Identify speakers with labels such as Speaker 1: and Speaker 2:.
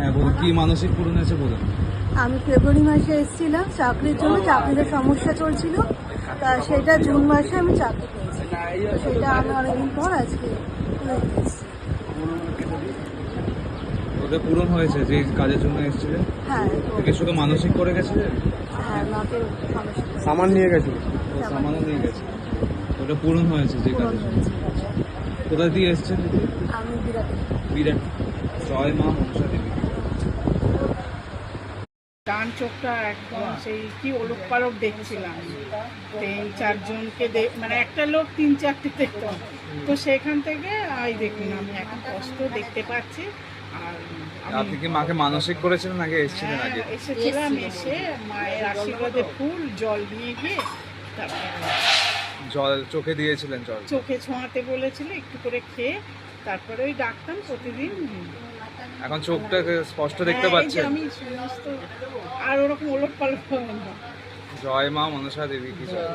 Speaker 1: হ্যাঁ বলুন, কি মানসিক পূরণ আছে বলুন।
Speaker 2: আমি ফেব্রুয়ারি মাসে এসেছিলাম চাকরির জন্য, চাকরিতে সমস্যা চলছিল, তা সেটা জুন মাসে আমি চাকরি পেয়েছি। তো সেটা আমি অনেকদিন পর আজকে এসেছি।
Speaker 1: ওদের পূরণ হয়েছে যে কাজের জন্য এসেছিলেন?
Speaker 2: হ্যাঁ
Speaker 1: থেকে শুধু মানসিক করে গেছিলেন?
Speaker 2: হ্যাঁ, মাকে সমস্যা
Speaker 3: সামান নিয়ে গেছিল।
Speaker 1: ও সামানও নিয়ে গেছে, ওটা পূরণ হয়েছে যে কাজের জন্য। কোথায় দিয়ে এসেছেন?
Speaker 2: আমি বিরাট
Speaker 1: বিরাট। জয় মা মনসা দেবী।
Speaker 4: ডান চোখটা একদম সেই কি ওলট পালট দেখছিলাম, 3-4 জনকে মানে একটা লোক 3-4টে দেখতাম। তো সেখান থেকে এই দেখুন আমি এখন স্পষ্ট দেখতে পাচ্ছি। আর
Speaker 1: আপনি কি মাকে মানসিক করেছিলেন আগে, এসেছিলেন আগে?
Speaker 4: এসেছিলাম, এসে মায়ের আশীর্বাদে ফুল জল দিয়ে গিয়ে তারপরে
Speaker 1: জল চোখে দিয়েছিলেন? জল
Speaker 4: চোখে ছোঁয়াতে বলেছিল, একটু করে খেয়ে তারপরে ওই ডাকতাম প্রতিদিন।
Speaker 1: এখন চোখটা স্পষ্ট দেখতে
Speaker 4: হ্যাঁ, এই যে
Speaker 1: পাচ্ছেন?
Speaker 4: আমি সমস্ত আর ওরকম ওলট পালট হবে না।
Speaker 1: জয় মা মনসা দেবী কি জয়।